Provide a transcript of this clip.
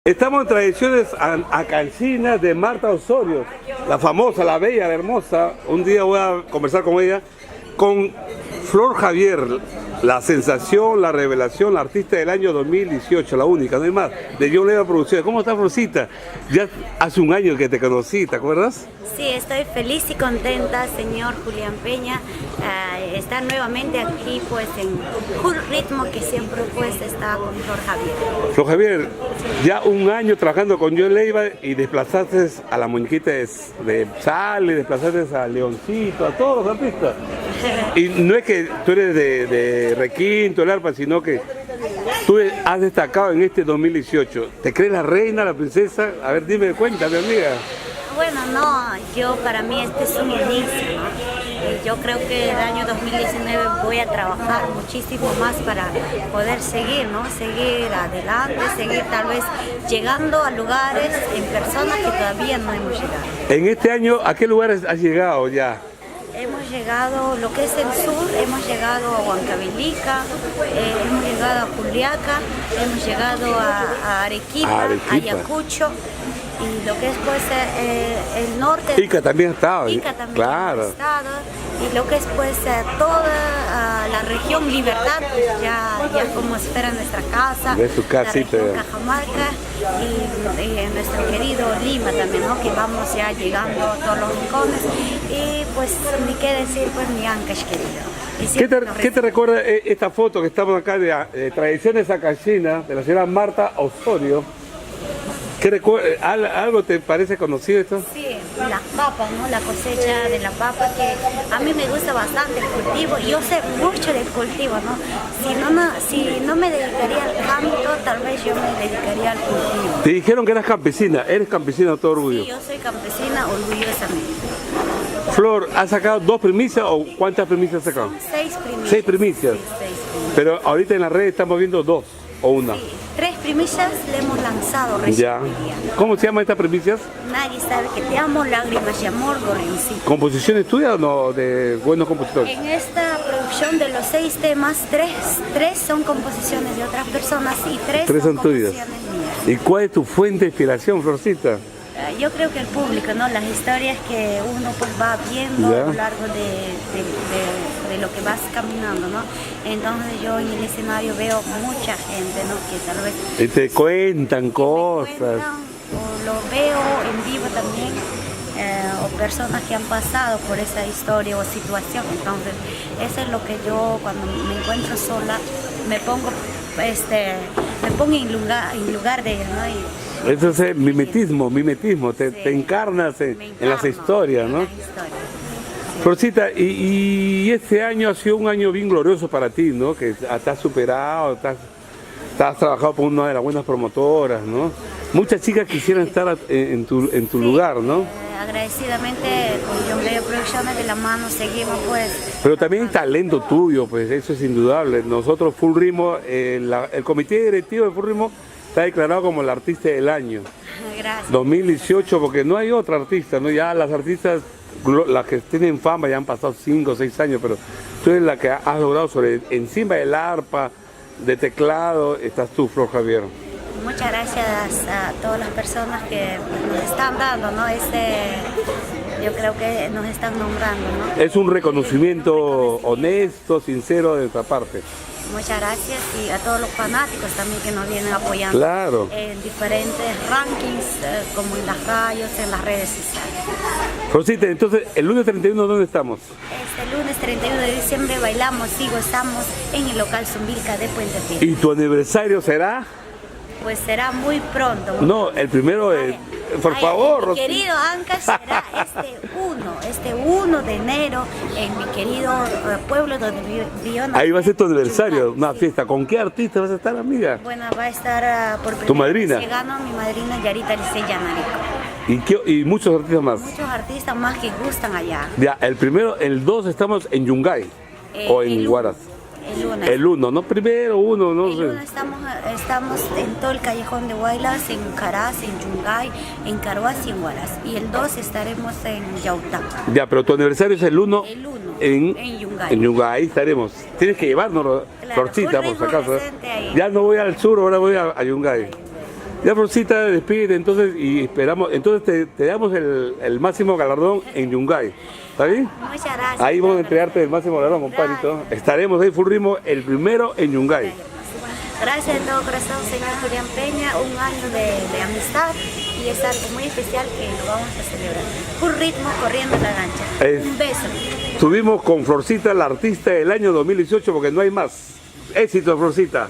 Estamos en tradiciones acancinas de Marta Osorio, la famosa, la bella, la hermosa. Un día voy a conversar con ella, con Flor Javier, la sensación, la revelación, la artista del año 2018, la única, no hay más, de John Leiva Producciones. ¿Cómo estás, Florcita? Ya hace un año que te conocí, ¿te acuerdas? Sí, estoy feliz y contenta, señor Julián Peña, estar nuevamente aquí pues en Full Ritmo, que siempre pues está con Flor Javier. Flor Javier, ya un año trabajando con John Leiva y desplazaste a la muñequita de Sal, desplazaste a Leoncito, a todos los artistas. Y no es que tú eres de Requinto, el arpa, sino que tú has destacado en este 2018. ¿Te crees la reina, la princesa? A ver, dime, cuéntame, amiga. Bueno, no, para mí este es un inicio, ¿no? Yo creo que el año 2019 voy a trabajar muchísimo más para poder seguir, ¿no? Seguir adelante, seguir tal vez llegando a lugares en personas que todavía no hemos llegado. En este año, ¿a qué lugares has llegado ya? Hemos llegado, lo que es el sur, hemos llegado a Huancavelica, hemos llegado a Juliaca, hemos llegado a Arequipa, a Ayacucho, y lo que es pues el norte. Ica también ha estado. Ica también claro. ha estado, y lo que es pues toda la región Libertad, ya como si fuera nuestra casa, de su casita. La región Cajamarca y nuestro querido Lima también, ¿no? Que vamos ya llegando a todos los rincones, y pues ni qué decir pues mi Ancash querido. ¿Qué te recuerda esta foto que estamos acá de Tradiciones Acancinas de la señora Marta Osorio? ¿Algo te parece conocido esto? Sí, las papas, ¿no? La cosecha de la papa, que a mí me gusta bastante el cultivo. Yo sé mucho del cultivo, ¿no? Si no me dedicaría al canto, tal vez yo me dedicaría al cultivo. Te dijeron que eras campesina. ¿Eres campesina de todo orgullo? Sí, yo soy campesina orgullosamente. Flor, ¿has sacado 2 primicias o cuántas primicias has sacado? 6 primicias. 6 primicias. Sí, 6 primicias. Pero ahorita en las redes estamos viendo 2 o 1. Sí, 3 primicias le hemos lanzado recién. Ya. ¿Cómo se llaman estas primicias? Nadie sabe que te amo, lágrimas y amor, Gorrincito. ¿Composiciones tuyas o no, de buenos compositores? En esta producción de los 6 temas, 3 son composiciones de otras personas y 3 son tuyas. mías. ¿Y cuál es tu fuente de inspiración, Florcita? Yo creo que el público, ¿no? Las historias que uno pues va viendo a lo largo de lo que vas caminando, ¿no? Entonces yo en el escenario veo mucha gente, ¿no? Que tal vez... Y te cuentan cosas. O lo veo en vivo también, o personas que han pasado por esa historia o situación. Entonces eso es lo que yo, cuando me encuentro sola, me pongo en lugar de ellos, ¿no? Eso es mimetismo, te encarnas en las historias, ¿no? Florcita, y este año ha sido un año bien glorioso para ti, ¿no? Que te has superado, has trabajado por una de las buenas promotoras, ¿no? Muchas chicas quisieran estar en tu lugar, ¿no? Agradecidamente con John Leiva Producciones de la mano seguimos pues. Pero también hay talento tuyo, pues eso es indudable. Nosotros Full Ritmo, el comité directivo de Full Ritmo está declarado como el artista del año. Gracias. 2018, porque no hay otra artista, ¿no? Ya las artistas, las que tienen fama ya han pasado 5 o 6 años, pero tú eres la que has logrado encima del arpa, de teclado, estás tú, Flor Javier. Muchas gracias a todas las personas que nos están dando, ¿no? Yo creo que nos están nombrando, ¿no? Es un reconocimiento honesto, sincero de nuestra parte. Muchas gracias, y a todos los fanáticos también que nos vienen apoyando. Claro. En diferentes rankings, como en las radios, en las redes sociales. Rosita, entonces, el lunes 31, ¿dónde estamos? Este lunes 31 de diciembre bailamos y gozamos en el local Zumbilca de Puente Piedra. ¿Y tu aniversario será? Pues será muy pronto. No, el primero de... Por favor, mi querido Ancash, será este 1 de enero en mi querido pueblo donde vivió. Ahí va a ser tu aniversario, una fiesta. ¿Con qué artista vas a estar, amiga? Bueno, va a estar por primera ¿Tu madrina? vez llegando mi madrina Yarita Licey Yanarico. ¿Y muchos artistas más? Muchos artistas más que gustan allá. Ya, el 2 estamos en Yungay o en Huaraz. El 1, no primero, 1, no sé. El 1 estamos en todo el callejón de Huaylas, en Caraz, en Yungay, en Caruaz y en Huaraz. Y el 2 estaremos en Yautá. Ya, pero tu aniversario es el 1 en Yungay. En Yungay, ahí estaremos. Tienes que llevarnos, claro, Florcita, por si acaso. Ya Ya no voy al sur, ahora voy a Yungay. Ya, Florcita, despide entonces y esperamos, entonces te damos el máximo galardón en Yungay. ¿Está bien? Muchas gracias. Ahí vamos a entregarte el máximo galardón, compadrito. Estaremos ahí, Full Ritmo, el primero en Yungay. Gracias de todo corazón, señor Julián Peña, un año de amistad y es algo muy especial que lo vamos a celebrar. Full Ritmo corriendo la gancha. Un beso. Estuvimos con Florcita, la artista del año 2018, porque no hay más. Éxito, Florcita.